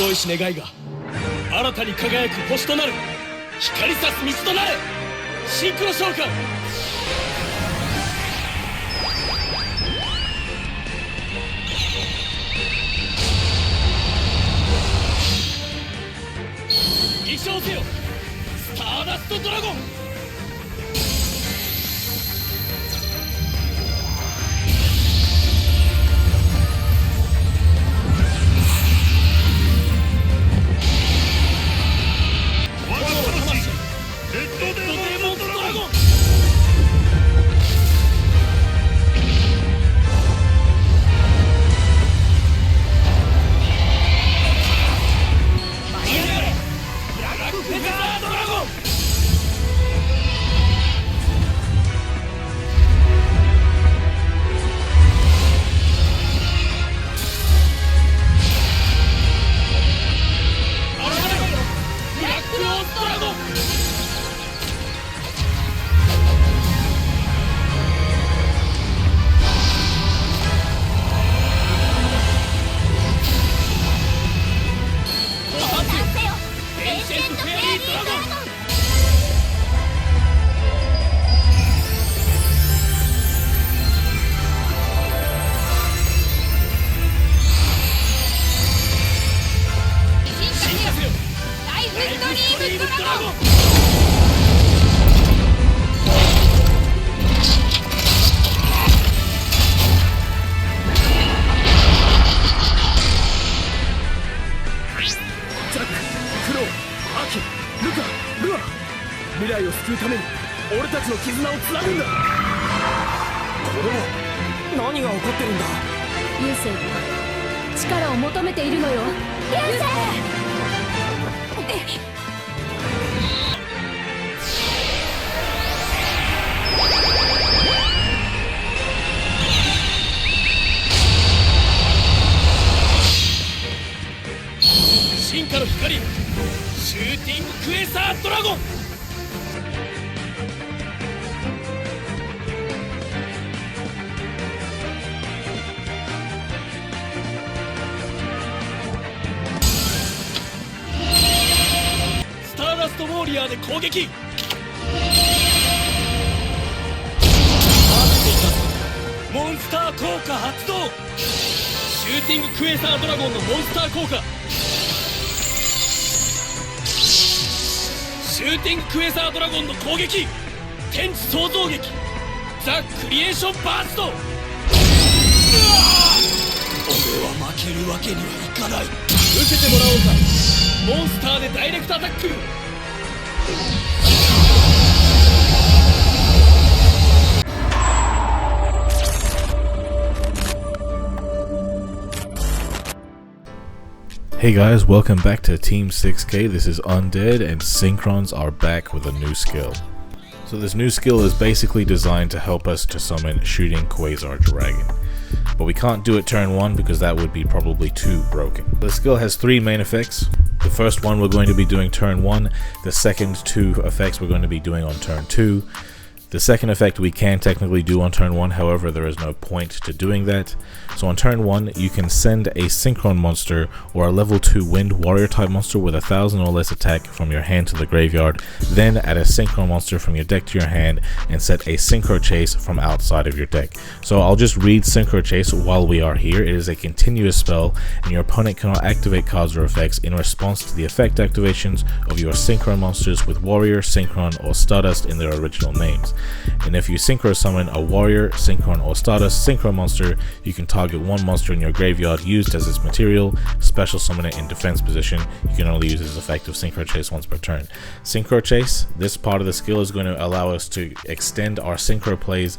白石願いが新たに輝く星となる。光さす道となれ。シンクロ召喚。飛翔せよスターダストドラゴン。未来を救うために俺たちの絆をつなぐんだ。これは何が起こってるんだ。流星が力を求めているのよ。流星！進化の光シューティングクエサードラゴン。スターダストウォーリアーで攻撃。モンスター効果発動。シューティングクエサードラゴンのモンスター効果。シューティングクエサードラゴンの攻撃。天地創造劇ザ・クリエーションバースト。俺は負けるわけにはいかない。受けてもらおうか。モンスターでダイレクトアタック。Hey guys, welcome back to Team 6K. This is Undead and Synchrons are back with a new skill. So this new skill is basically designed to help us to summon Shooting Quasar Dragon. But we can't do it turn 1 because that would be probably too broken. The skill has 3 main effects. The first one we're going to be doing turn 1. The second 2 effects we're going to be doing on turn 2. The second effect we can technically do on turn 1, however there is no point to doing that. So on turn 1 you can send a Synchron monster or a level 2 Wind Warrior type monster with 1000 or less attack from your hand to the graveyard, then add a Synchron monster from your deck to your hand and set a Synchro Chase from outside of your deck. So I'll just read Synchro Chase while we are here. It is a continuous spell and your opponent cannot activate cards or effects in response to the effect activations of your Synchron monsters with Warrior, Synchron or Stardust in their original names. And if you Synchro summon a Warrior, Synchron or Stardust Synchro monster, you can target one monster in your graveyard used as its material, special summon it in defense position. You can only use this effect of Synchro Chase once per turn. Synchro Chase, this part of the skill is going to allow us to extend our Synchro plays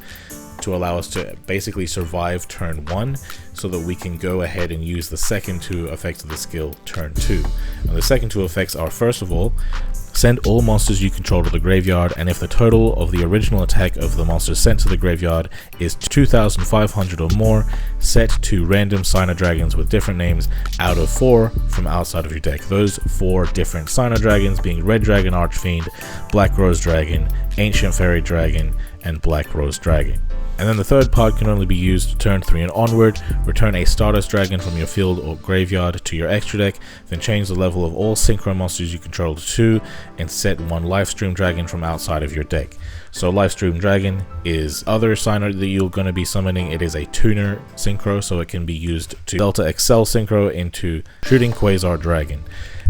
to allow us to basically survive turn 1 so that we can go ahead and use the second 2 effects of the skill turn 2. Now the second 2 effects are, first of all, send all monsters you control to the graveyard, and if the total of the original attack of the monsters sent to the graveyard is 2500 or more, set 2 random Cyno Dragons with different names out of 4 from outside of your deck. Those 4 different Cyno Dragons being Red Dragon Archfiend, Black Rose Dragon, Ancient Fairy Dragon, and Black Rose Dragon. And then the third pod can only be used turn 3 and onward. Return a Stardust Dragon from your field or graveyard to your extra deck, then change the level of all Synchro monsters you control to 2, and set 1 Lifestream Dragon from outside of your deck. So Lifestream Dragon is other signer that you're going to be summoning. It is a tuner Synchro, so it can be used to Delta Excel Synchro into shooting Quasar Dragon.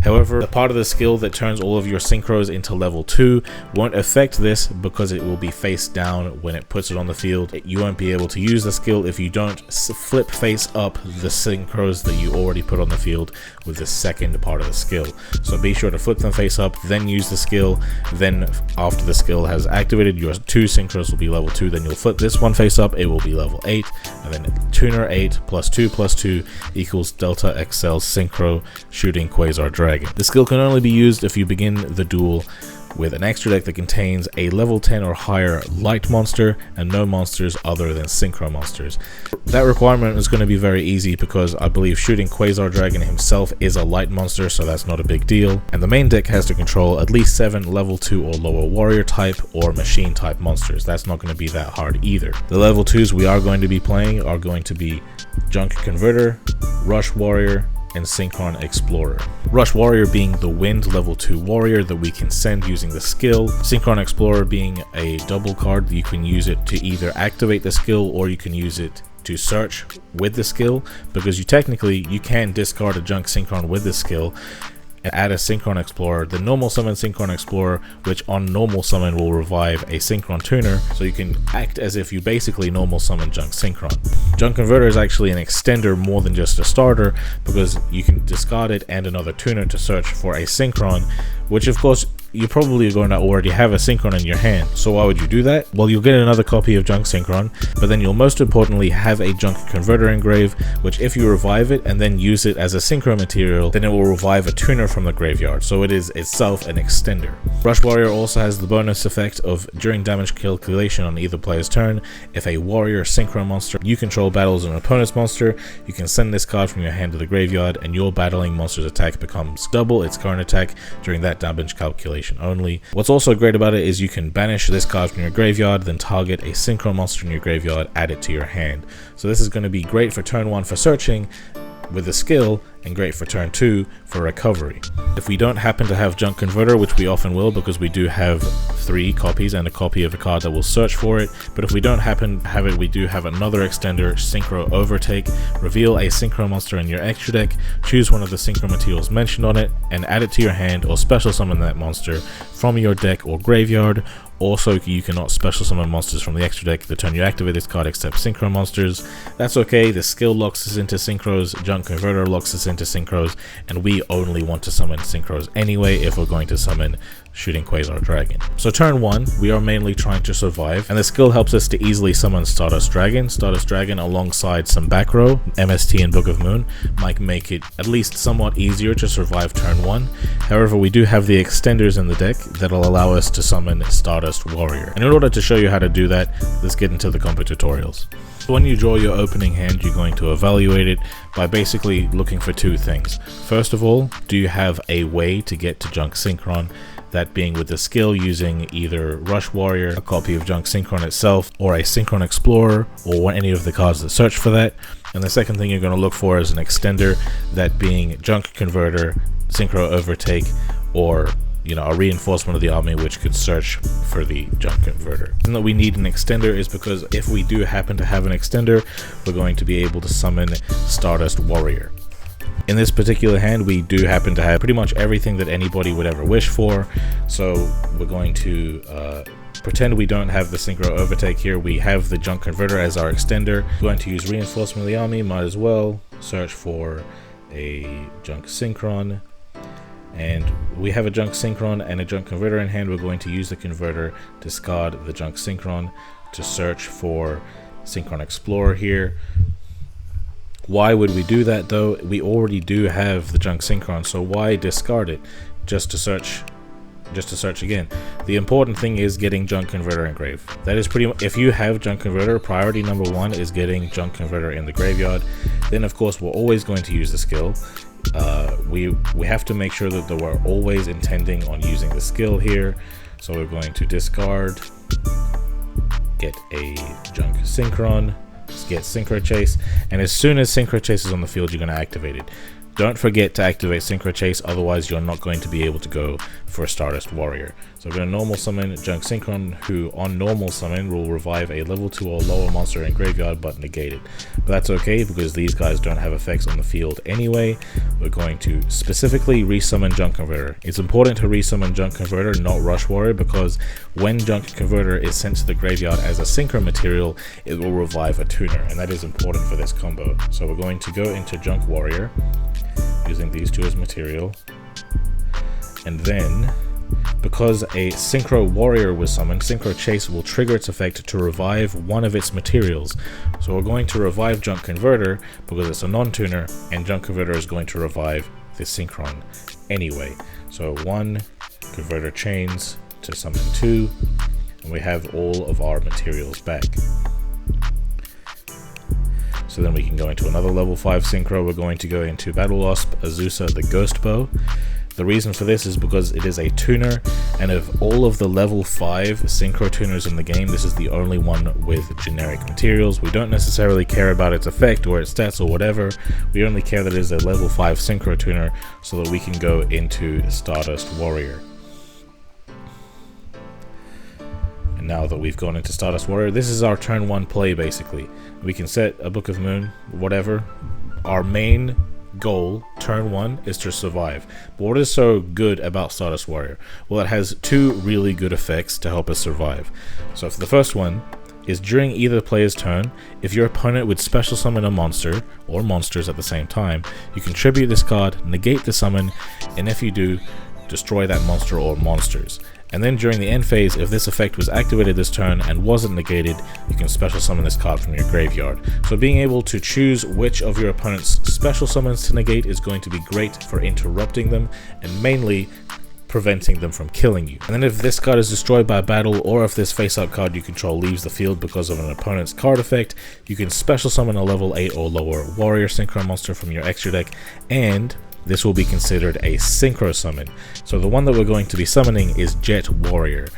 However, the part of the skill that turns all of your Synchros into level 2 won't affect this because it will be face down when it puts it on the field. You won't be able to use the skill if you don't flip face up the Synchros that you already put on the field with the second part of the skill. So be sure to flip them face up, then use the skill. Then after the skill has activated, your 2 Synchros will be level 2. Then you'll flip this one face up, it will be level 8. And then tuner 8 plus 2 equals Delta XL Synchro shooting Quasar Dragon. The skill can only be used if you begin the duel with an extra deck that contains a level 10 or higher light monster and no monsters other than Synchro monsters. That requirement is going to be very easy because I believe shooting Quasar Dragon himself is a light monster, so that's not a big deal. And the main deck has to control at least 7 level 2 or lower warrior type or machine type monsters. That's not going to be that hard either. The level 2s we are going to be playing are going to be Junk Converter, Rush Warrior, and Synchron Explorer. Rush Warrior being the wind level 2 warrior that we can send using the skill. Synchron Explorer being a double card. You can use it to either activate the skill or you can use it to search with the skill, because you can discard a Junk Synchron with the skill and add a Synchron Explorer, the normal summon Synchron Explorer, which on normal summon will revive a Synchron Tuner, so you can act as if you basically normal summon Junk Synchron. Junk Converter is actually an extender more than just a starter, because you can discard it and another tuner to search for a Synchron, which of course you probably are going to already have a Synchron in your hand. So why would you do that? Well, you'll get another copy of Junk Synchron, but then you'll most importantly have a Junk Converter engrave, which if you revive it and then use it as a Synchro material, then it will revive a tuner from the graveyard, so it is itself an extender. Rush Warrior also has the bonus effect of during damage calculation on either player's turn, if a warrior Synchro monster you control battles an opponent's monster, you can send this card from your hand to the graveyard and your battling monster's attack becomes double its current attack during that damage calculation only. What's also great about it is you can banish this card from your graveyard, then target a Synchro monster in your graveyard, add it to your hand. So this is going to be great for turn 1 for searching with the skill, and great for turn 2 for recovery. If we don't happen to have Junk Converter, which we often will because we do have 3 copies and a copy of a card that will search for it, but if we don't happen to have it, we do have another extender, Synchro Overtake. Reveal a Synchro monster in your extra deck, choose one of the Synchro materials mentioned on it, and add it to your hand or special summon that monster from your deck or graveyard. Also, you cannot special summon monsters from the extra deck the turn you activate this card except Synchro monsters. That's okay, the skill locks us into Synchros, Junk Converter locks us into Synchros, and we only want to summon Synchros anyway if we're going to summon shooting Quasar Dragon. So turn 1, we are mainly trying to survive, and the skill helps us to easily summon Stardust Dragon. Stardust Dragon alongside some back row, MST and Book of Moon, might make it at least somewhat easier to survive turn 1. However, we do have the extenders in the deck that'll allow us to summon Stardust Warrior. And in order to show you how to do that, let's get into the combo tutorials. When you draw your opening hand, you're going to evaluate it by basically looking for 2 things. First of all, do you have a way to get to Junk Synchron? That being with the skill using either Rush Warrior, a copy of Junk Synchron itself, or a Synchron Explorer, or any of the cards that search for that. And the second thing you're going to look for is an extender, that being Junk Converter, Synchro Overtake, or a reinforcement of the army which could search for the Junk Converter. The reason that we need an extender is because if we do happen to have an extender, we're going to be able to summon Stardust Warrior. In this particular hand, we do happen to have pretty much everything that anybody would ever wish for, so we're going to pretend we don't have the Synchro Overtake here. We have the Junk Converter as our extender. We're going to use reinforcement of the army, might as well search for a Junk Synchron. And we have a Junk Synchron and a Junk Converter in hand. We're going to use the Converter, discard the Junk Synchron to search for Synchron Explorer here. Why would we do that though? We already do have the Junk Synchron, so why discard it just to search again? The important thing is getting Junk Converter engraved. That is pretty much, if you have Junk Converter, priority number 1 is getting Junk Converter in the graveyard. Then of course we're always going to use the skill. We have to make sure that we're always intending on using the skill here. So we're going to discard get a Junk Synchron, get Synchro Chase, and as soon as Synchro Chase is on the field, you're going to activate it. Don't forget to activate Synchro Chase, otherwise you're not going to be able to go for a Stardust Warrior. So we're going to normal summon Junk Synchron, who on normal summon will revive a level 2 or lower monster in graveyard but negate it. But that's okay because these guys don't have effects on the field anyway. We're going to specifically resummon Junk Converter. It's important to resummon Junk Converter, not Rush Warrior, because when Junk Converter is sent to the graveyard as a Synchro material, it will revive a tuner, and that is important for this combo. So we're going to go into Junk Warrior, using these two as material, and then because a Synchro Warrior was summoned, Synchro Chase will trigger its effect to revive one of its materials. So we're going to revive Junk Converter because it's a non-tuner, and Junk Converter is going to revive the Synchron anyway. So 1 Converter chains to summon 2, and we have all of our materials back. So then we can go into another level 5 Synchro. We're going to go into Battle Wasp Azusa the Ghost Bow. The reason for this is because it is a tuner, and of all of the level 5 Synchro tuners in the game, this is the only one with generic materials. We don't necessarily care about its effect or its stats or whatever. We only care that it is a level 5 Synchro tuner so that we can go into Stardust Warrior. And now that we've gone into Stardust Warrior, this is our turn 1 play basically. We can set a Book of Moon, whatever. Our main goal, turn 1, is to survive. But what is so good about Stardust Warrior? Well, it has 2 really good effects to help us survive. So for the first one is during either player's turn, if your opponent would special summon a monster or monsters at the same time, you contribute this card, negate the summon, and if you do, destroy that monster or monsters. And then during the end phase, if this effect was activated this turn and wasn't negated, you can special summon this card from your graveyard. So being able to choose which of your opponent's special summons to negate is going to be great for interrupting them and mainly preventing them from killing you. And then if this card is destroyed by battle, or if this face-up card you control leaves the field because of an opponent's card effect, you can special summon a level 8 or lower Warrior Synchro monster from your extra deck, and this will be considered a Synchro summon. So the one that we're going to be summoning is Jet Warrior.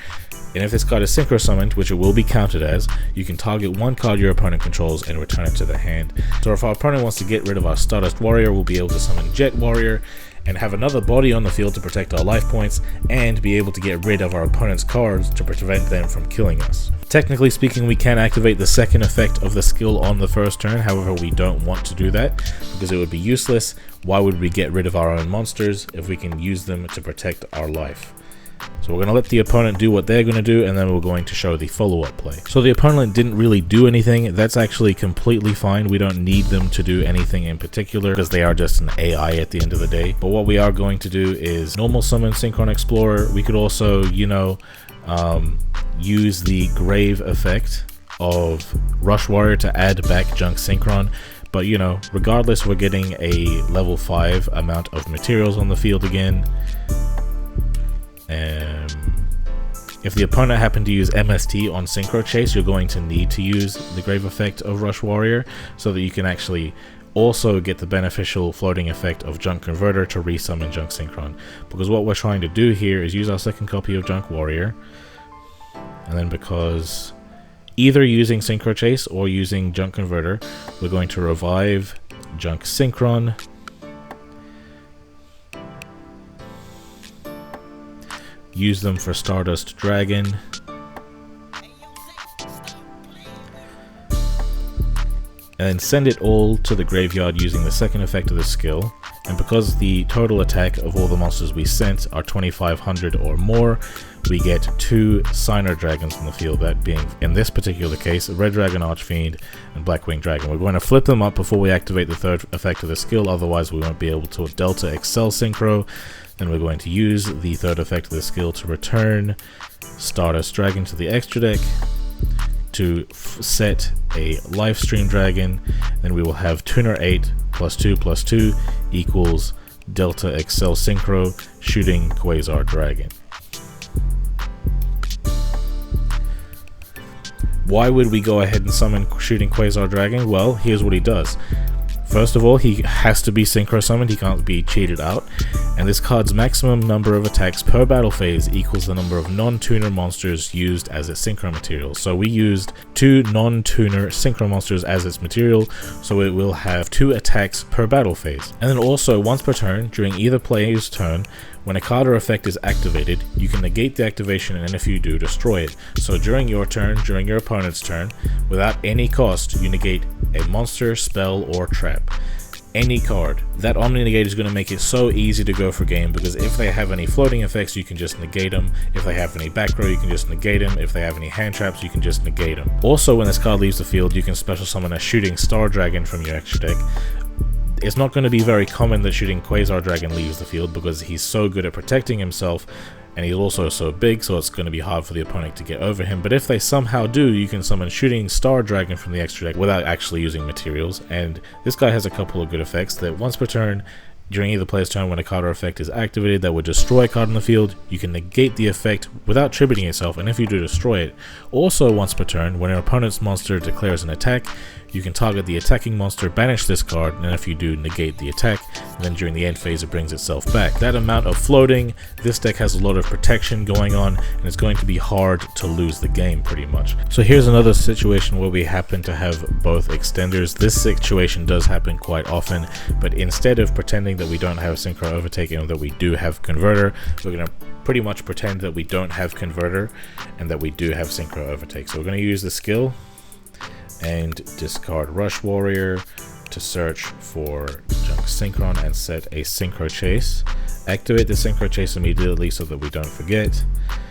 And if this card is Synchro summoned, which it will be counted as, you can target one card your opponent controls and return it to the hand. So if our opponent wants to get rid of our Stardust Warrior, we'll be able to summon Jet Warrior and have another body on the field to protect our life points, and be able to get rid of our opponent's cards to prevent them from killing us. Technically speaking, we can activate the second effect of the skill on the first turn, however we don't want to do that because it would be useless. Why would we get rid of our own monsters if we can use them to protect our life? So we're going to let the opponent do what they're going to do, and then we're going to show the follow-up play. So the opponent didn't really do anything. That's actually completely fine. We don't need them to do anything in particular because they are just an AI at the end of the day. But what we are going to do is normal summon Synchron Explorer. We could also, use the Grave effect of Rush Warrior to add back Junk Synchron. But regardless, we're getting a level 5 amount of materials on the field again. If the opponent happened to use MST on Synchro Chase, you're going to need to use the Grave effect of Rush Warrior so that you can actually also get the beneficial floating effect of Junk Converter to resummon Junk Synchron. Because what we're trying to do here is use our second copy of Junk Warrior, and then because either using Synchro Chase or using Junk Converter, we're going to revive Junk Synchron, use them for Stardust Dragon, and then send it all to the graveyard using the second effect of the skill. And because the total attack of all the monsters we sent are 2500 or more, we get 2 Signer Dragons on the field, that being, in this particular case, Red Dragon Archfiend and Blackwing Dragon. We're going to flip them up before we activate the third effect of the skill, otherwise we won't be able to Delta Excel Synchro. Then we're going to use the third effect of the skill to return Stardust Dragon to the extra deck, to set a Lifestream Dragon. Then we will have Tuner 8 +2/+2 equals Delta Excel Synchro shooting Quasar Dragon. Why would we go ahead and summon shooting Quasar Dragon? Well, here's what he does. First of all, he has to be synchro summoned, he can't be cheated out, and this card's maximum number of attacks per battle phase equals the number of non-tuner monsters used as its synchro material. So we used 2 non-tuner synchro monsters as its material, so it will have 2 attacks per battle phase. And then also, once per turn, during either player's turn, when a card or effect is activated, you can negate the activation, and if you do, destroy it. So during your turn, during your opponent's turn, without any cost, you negate a monster, spell, or trap. Any card. That Omni Negate is going to make it so easy to go for game, because if they have any floating effects, you can just negate them. If they have any back row, you can just negate them. If they have any hand traps, you can just negate them. Also, when this card leaves the field, you can special summon a shooting Star Dragon from your extra deck. It's not going to be very common that shooting Quasar Dragon leaves the field, because he's so good at protecting himself, and he's also so big, so it's going to be hard for the opponent to get over him. But if they somehow do, you can summon shooting Star Dragon from the extra deck without actually using materials. And this guy has a couple of good effects that once per turn, during either player's turn, when a card or effect is activated that would destroy a card on the field, you can negate the effect without tributing yourself, and if you do, destroy it. Also, once per turn, when an opponent's monster declares an attack, you can target the attacking monster, banish this card, and if you do, negate the attack, and then during the end phase it brings itself back. That amount of floating, this deck has a lot of protection going on, and it's going to be hard to lose the game pretty much. So here's another situation where we happen to have both extenders. This situation does happen quite often, but instead of pretending that we don't have Synchro Overtake and that we do have Converter, we're going to pretty much pretend that we don't have Converter and that we do have Synchro Overtake. So we're going to use the skill and discard Rush Warrior to search for Junk Synchron and set a Synchro Chase. Activate the Synchro Chase immediately so that we don't forget.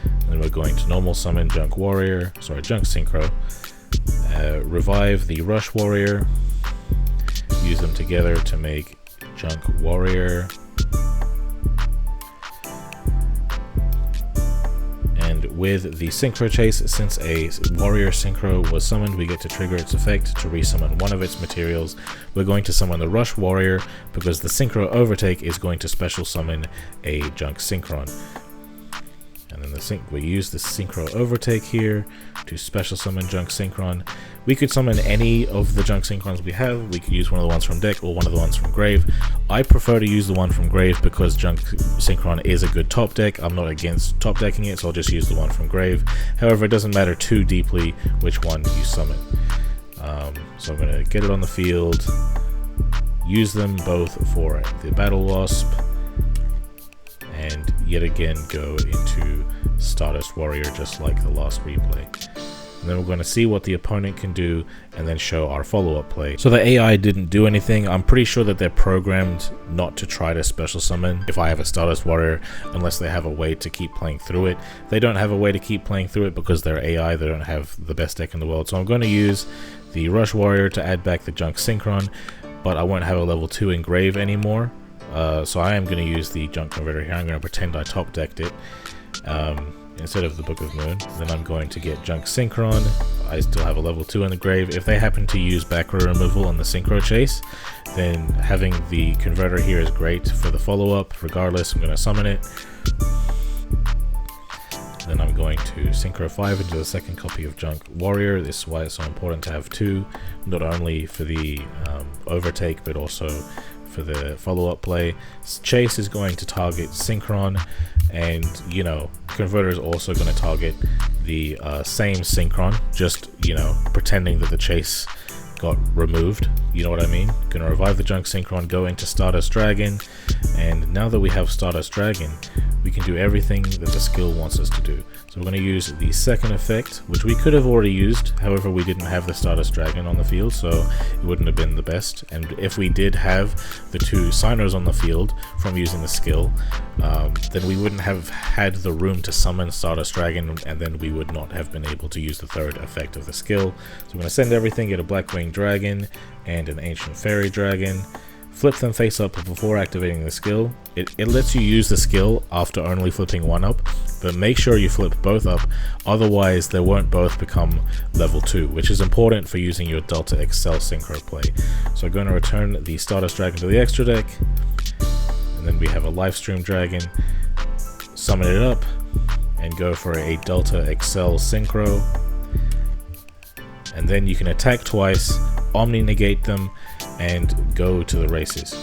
And then we're going to normal summon Junk Synchro. Revive the Rush Warrior. Use them together to make Junk Warrior. And with the Synchro Chase, since a Warrior Synchro was summoned, we get to trigger its effect to resummon one of its materials. We're going to summon the Rush Warrior because the Synchro Overtake is going to special summon a Junk Synchron. And then we use the Synchro Overtake here to special summon Junk Synchron. We could summon any of the Junk Synchrons we have. We could use one of the ones from deck or one of the ones from grave. I prefer to use the one from grave because Junk Synchron is a good top deck. I'm not against top decking it, so I'll just use the one from grave. However, it doesn't matter too deeply which one you summon. So I'm going to get it on the field, use them both for the Battle Wasp, and yet again go into Stardust Warrior just like the last replay. And then we're going to see what the opponent can do and then show our follow-up play. So the AI didn't do anything. I'm pretty sure that they're programmed not to try to special summon if I have a Stardust Warrior unless they have a way to keep playing through it. They don't have a way to keep playing through it because they're AI. They don't have the best deck in the world. So I'm going to use the Rush Warrior to add back the Junk Synchron, but I won't have a level 2 engrave anymore. So I am going to use the Junk Converter here. I'm going to pretend I top decked it instead of the Book of Moon. Then I'm going to get Junk Synchron. I still have a level 2 in the grave. If they happen to use back row removal on the Synchro Chase, then having the Converter here is great for the follow-up. Regardless, I'm going to summon it. Then I'm going to Synchro 5 into the second copy of Junk Warrior. This is why it's so important to have 2, not only for the overtake, but also for the follow-up play. Chase is going to target Synchron, and you know, Converter is also going to target the same Synchron, just, you know, pretending that the Chase got removed, you know what I mean? Gonna revive the Junk Synchron, go into Stardust Dragon, and now that we have Stardust Dragon, we can do everything that the skill wants us to do. So we're going to use the second effect, which we could have already used, however we didn't have the Stardust Dragon on the field, so it wouldn't have been the best. And if we did have the 2 signers on the field from using the skill, then we wouldn't have had the room to summon Stardust Dragon, and then we would not have been able to use the third effect of the skill. So we're going to send everything, get a Blackwing Dragon and an Ancient Fairy Dragon. Flip them face up before activating the skill. It lets you use the skill after only flipping one up, but make sure you flip both up, otherwise they won't both become level 2, which is important for using your Delta XL Synchro play. So I'm going to return the Stardust Dragon to the extra deck, and then we have a Livestream Dragon, summon it up, and go for a Delta XL Synchro, and then you can attack twice, Omni negate them, and go to the races.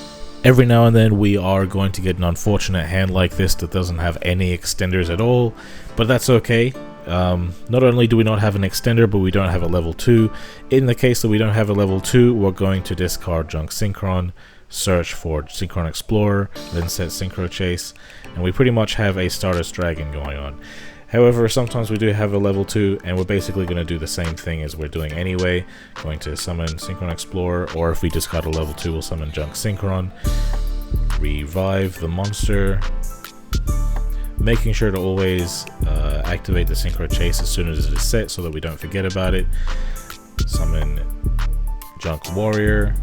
Every now and then we are going to get an unfortunate hand like this that doesn't have any extenders at all, but that's okay. Not only do we not have an extender, but we don't have a level 2. In the case that we don't have a level 2, we're going to discard Junk Synchron, search for Synchron Explorer, then set Synchro Chase, and we pretty much have a Stardust Dragon going on. However, sometimes we do have a level 2, and we're basically going to do the same thing as we're doing anyway. Going to summon Synchron Explorer, or if we just got a level 2, we'll summon Junk Synchron. Revive the monster. Making sure to always activate the Synchro Chase as soon as it is set so that we don't forget about it. Summon Junk Warrior.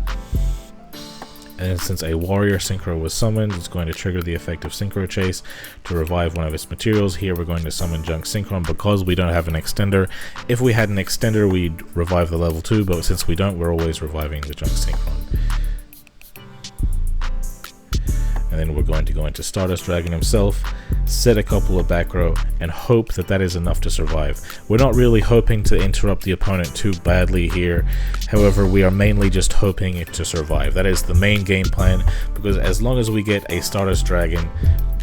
And since a Warrior Synchro was summoned, it's going to trigger the effect of Synchro Chase to revive one of its materials. Here we're going to summon Junk Synchron because we don't have an extender. If we had an extender, we'd revive the level 2, but since we don't, we're always reviving the Junk Synchron. And then we're going to go into Stardust Dragon himself, set a couple of back row, and hope that that is enough to survive. We're not really hoping to interrupt the opponent too badly here. However, we are mainly just hoping it to survive. That is the main game plan, because as long as we get a Stardust Dragon,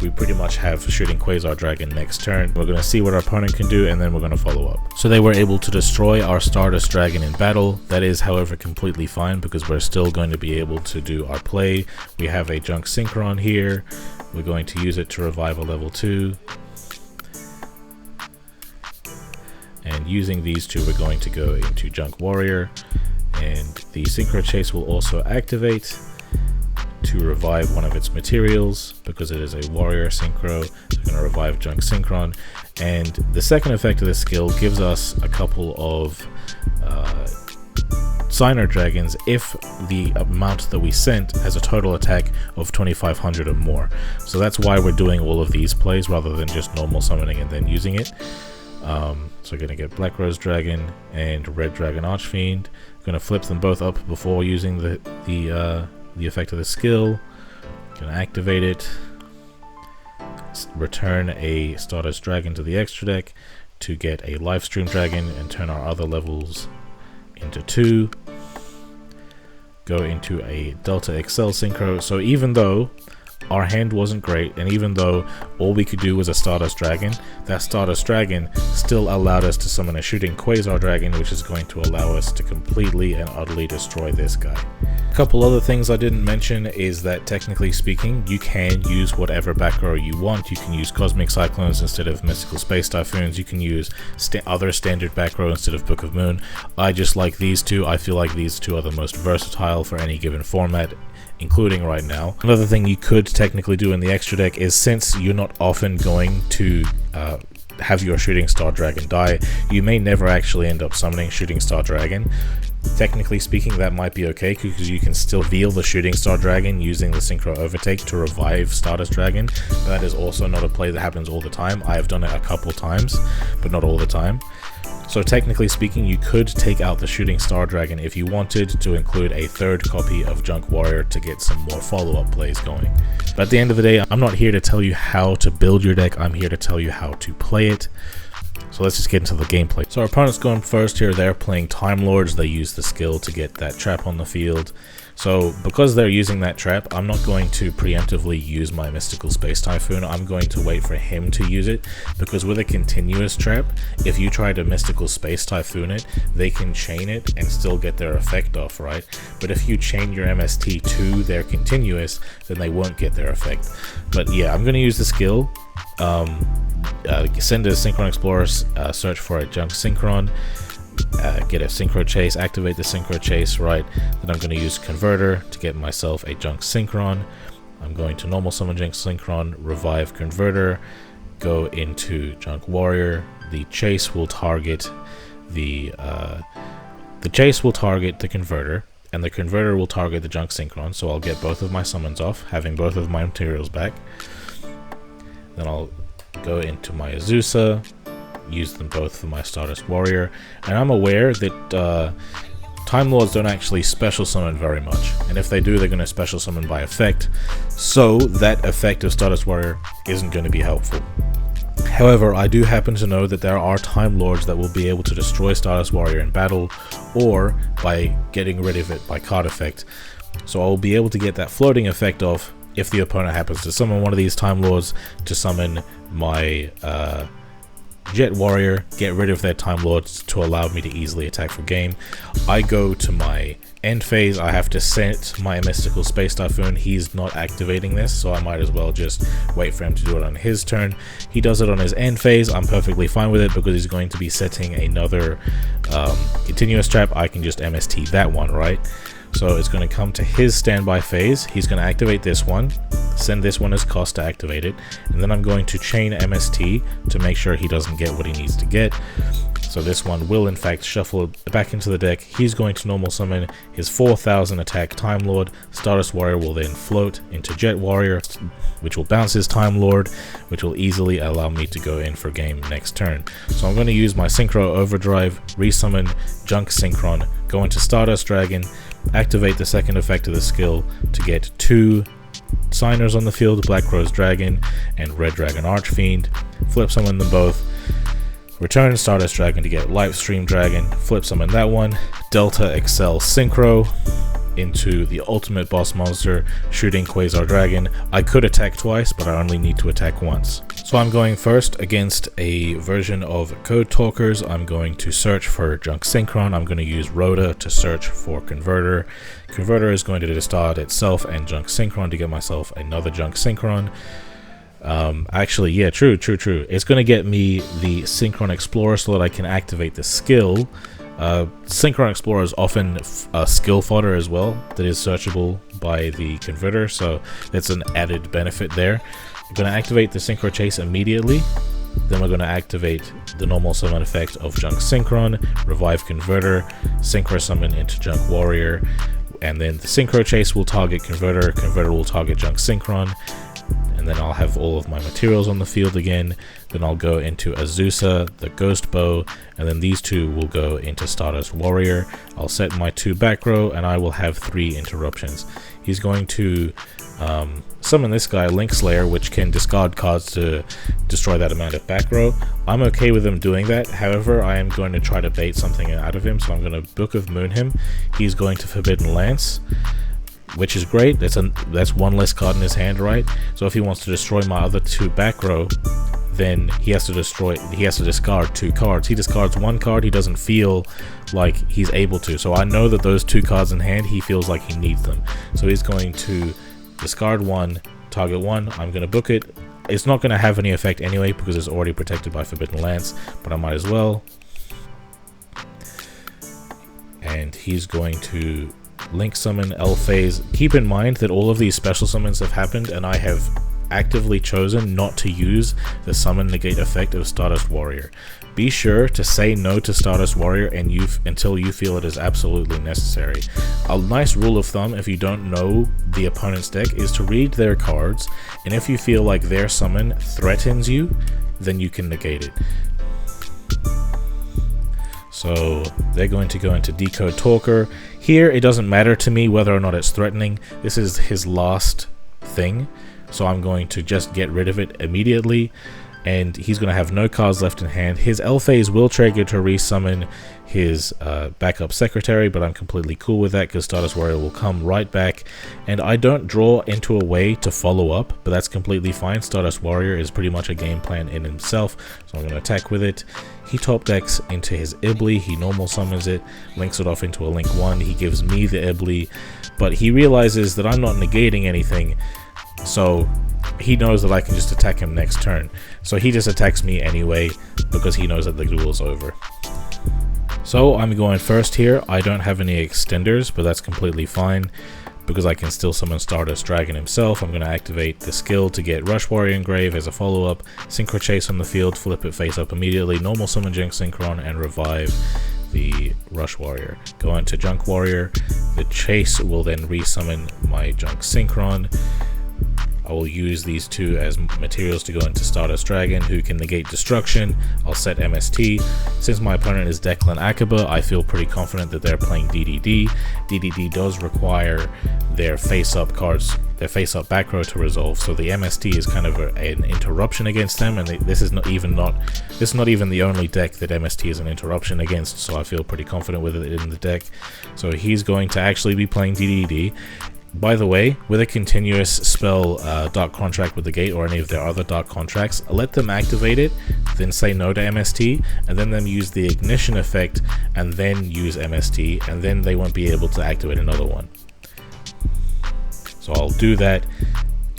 we pretty much have shooting Quasar Dragon next turn. We're going to see what our opponent can do, and then we're going to follow up. So they were able to destroy our Stardust Dragon in battle. That is, however, completely fine, because we're still going to be able to do our play. We have a Junk Synchron here. We're going to use it to revive a level 2. And using these two, we're going to go into Junk Warrior. And the Synchro Chase will also activate to revive one of its materials because it is a Warrior Synchro. So we're going to revive Junk Synchron. And the second effect of this skill gives us a couple of Signer Dragons if the amount that we sent has a total attack of 2500 or more. So that's why we're doing all of these plays rather than just normal summoning and then using it. So we're going to get Black Rose Dragon and Red Dragon Archfiend. Going to flip them both up before using the effect of the skill. Going to activate it. Return a Stardust Dragon to the extra deck to get a Livestream Dragon and turn our other levels into 2. Go into a Delta XL Synchro. So even though our hand wasn't great, and even though all we could do was a Stardust Dragon, that Stardust Dragon still allowed us to summon a shooting Quasar Dragon, which is going to allow us to completely and utterly destroy this guy. A couple other things I didn't mention is that technically speaking, you can use whatever back row you want. You can use Cosmic Cyclones instead of Mystical Space Typhoons. You can use other standard back row instead of Book of Moon. I just like these two. I feel like these two are the most versatile for any given format, including right now. Another thing you could technically do in the extra deck is, since you're not often going to have your Shooting Star Dragon die, you may never actually end up summoning Shooting Star Dragon. Technically speaking, that might be okay because you can still veil the Shooting Star Dragon using the Synchro Overtake to revive Stardust Dragon. That is also not a play that happens all the time. I have done it a couple times, but not all the time. So technically speaking, you could take out the Shooting Star Dragon if you wanted to include a third copy of Junk Warrior to get some more follow-up plays going. But at the end of the day, I'm not here to tell you how to build your deck, I'm here to tell you how to play it. So let's just get into the gameplay. So our opponent's going first here. They're playing Timelords. They use the skill to get that trap on the field. So because they're using that trap, I'm not going to preemptively use my Mystical Space Typhoon. I'm going to wait for him to use it, because with a continuous trap, if you try to Mystical Space Typhoon it, they can chain it and still get their effect off, right? But if you chain your MST to their continuous, then they won't get their effect. But yeah, I'm going to use the skill. Send a Synchron Explorer, search for a Junk Synchron, get a Synchro Chase, activate the Synchro Chase, right? Then I'm going to use Converter to get myself a Junk Synchron. I'm going to normal summon Junk Synchron, revive Converter, go into Junk Warrior. The Chase will target the Converter, and the Converter will target the Junk Synchron. So I'll get both of my summons off, having both of my materials back. Then I'll go into my Azusa, use them both for my Stardust Warrior, and I'm aware that Time Lords don't actually special summon very much, and if they do, they're going to special summon by effect, so that effect of Stardust Warrior isn't going to be helpful. However, I do happen to know that there are Time Lords that will be able to destroy Stardust Warrior in battle, or by getting rid of it by card effect. So I will be able to get that floating effect off if the opponent happens to summon one of these Time Lords to summon my Jet Warrior, get rid of their Time Lords to allow me to easily attack for game. I go to my end phase. I have to set my Mystical Space Typhoon. He's not activating this, so I might as well just wait for him to do it on his turn. He does it on his end phase. I'm perfectly fine with it because he's going to be setting another continuous trap. I can just MST that one, right? So it's going to come to his standby phase. He's going to activate this one, send this one as cost to activate it, and then I'm going to chain MST to make sure he doesn't get what he needs to get. So this one will in fact shuffle back into the deck. He's going to normal summon his 4000 attack Time Lord. Stardust Warrior will then float into Jet Warrior, which will bounce his Time Lord, which will easily allow me to go in for game next turn. So I'm going to use my Synchro Overdrive, resummon Junk Synchron, go into Stardust Dragon, activate the second effect of the skill to get 2 signers on the field, Black Rose Dragon and Red Dragon Archfiend, flip summon them both, return Stardust Dragon to get Livestream Dragon, flip summon that one, Delta Excel Synchro into the ultimate boss monster, shooting Quasar Dragon. I could attack twice, but I only need to attack once. So I'm going first against a version of Code Talkers. I'm going to search for Junk Synchron. I'm going to use Rhoda to search for Converter. Converter is going to discard itself and Junk Synchron to get myself another Junk Synchron. Actually, yeah, true. It's going to get me the Synchron Explorer so that I can activate the skill. Synchron Explorer is often a skill fodder as well that is searchable by the converter, so that's an added benefit there. I'm going to activate the Synchro Chase immediately. Then we're going to activate the normal summon effect of Junk Synchron, revive Converter, Synchro Summon into Junk Warrior, and then the Synchro Chase will target Converter, Converter will target Junk Synchron, and then I'll have all of my materials on the field again. Then I'll go into Azusa, the Ghost Bow, and then these two will go into Stardust Warrior. I'll set my 2 back row, and I will have 3 interruptions. He's going to summon this guy, Link Slayer, which can discard cards to destroy that amount of back row. I'm okay with him doing that. However, I am going to try to bait something out of him, so I'm going to Book of Moon him. He's going to Forbidden Lance, which is great. That's one less card in his hand, right? So if he wants to destroy my other 2 back row, then he has to discard 2 cards. He discards 1 card, he doesn't feel like he's able to. So I know that those 2 cards in hand, he feels like he needs them. So he's going to discard 1, target 1, I'm going to book it. It's not going to have any effect anyway because it's already protected by Forbidden Lance, but I might as well. And he's going to Link Summon L Phase. Keep in mind that all of these special summons have happened and I have actively chosen not to use the summon negate effect of Stardust Warrior. Be sure to say no to Stardust Warrior until you feel it is absolutely necessary. A nice rule of thumb if you don't know the opponent's deck is to read their cards, and if you feel like their summon threatens you, then you can negate it. So they're going to go into Decode Talker. Here it doesn't matter to me whether or not it's threatening. This is his last thing, so I'm going to just get rid of it immediately, and he's going to have no cards left in hand. His L phase will trigger to resummon his backup secretary, but I'm completely cool with that because Stardust Warrior will come right back, and I don't draw into a way to follow up, but that's completely fine. Stardust Warrior is pretty much a game plan in himself, so I'm going to attack with it. He top decks into his Ibli, he normal summons it, links it off into a Link 1, he gives me the Ibli, but he realizes that I'm not negating anything, so he knows that I can just attack him next turn. So he just attacks me anyway because he knows that the duel's over. So I'm going first here. I don't have any extenders, but that's completely fine because I can still summon Stardust Dragon himself. I'm going to activate the skill to get Rush Warrior Engrave as a follow-up, Synchro Chase on the field, flip it face up immediately, normal summon Junk Synchron, and revive the Rush Warrior. Go into Junk Warrior. The Chase will then resummon my Junk Synchron. I will use these 2 as materials to go into Stardust Dragon, who can negate destruction. I'll set MST. Since my opponent is Declan Akaba, I feel pretty confident that they're playing DDD. DDD does require their face-up cards their face-up back row to resolve. So the MST is kind of an interruption against them, and this is not even the only deck that MST is an interruption against. So I feel pretty confident with it in the deck. So he's going to actually be playing DDD. By the way, with a continuous spell Dark Contract with the Gate or any of their other Dark Contracts, let them activate it, then say no to MST, and then them use the Ignition effect and then use MST, and then they won't be able to activate another one. So I'll do that.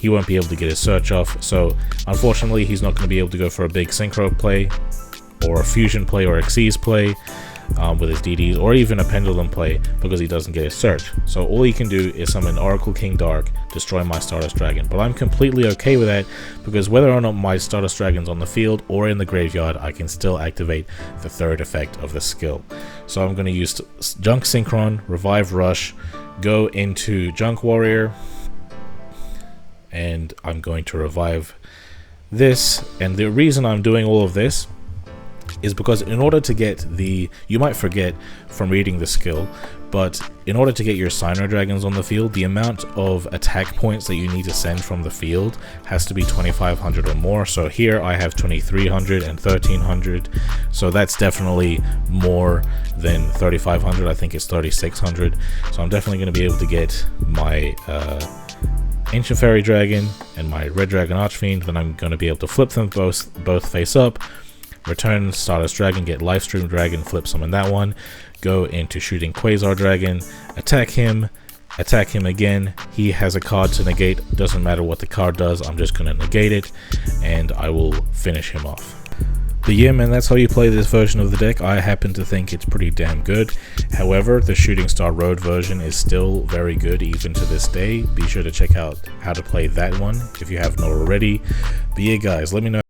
He won't be able to get his search off, so unfortunately he's not going to be able to go for a big Synchro play or a Fusion play or a Xyz play with his DDs, or even a Pendulum play, because he doesn't get his search. So all he can do is summon Oracle King Dark, destroy my Stardust Dragon. But I'm completely okay with that, because whether or not my Stardust Dragon's on the field or in the graveyard, I can still activate the third effect of the skill. So I'm going to use Junk Synchron, Revive Rush, go into Junk Warrior, and I'm going to revive this. And the reason I'm doing all of this is because in order to get you might forget from reading the skill, but in order to get your Cyno Dragons on the field, the amount of attack points that you need to send from the field has to be 2,500 or more. So here I have 2,300 and 1,300, so that's definitely more than 3,500. I think it's 3,600. So I'm definitely going to be able to get my Ancient Fairy Dragon and my Red Dragon Archfiend. Then I'm going to be able to flip them both face up, return Stardust Dragon, get Lifestream Dragon, flip summon that one, go into shooting Quasar Dragon, attack him again. He has a card to negate, doesn't matter what the card does, I'm just going to negate it, and I will finish him off. But yeah, man, that's how you play this version of the deck. I happen to think it's pretty damn good. However, the Shooting Star Road version is still very good even to this day. Be sure to check out how to play that one if you haven't already. But yeah, guys, let me know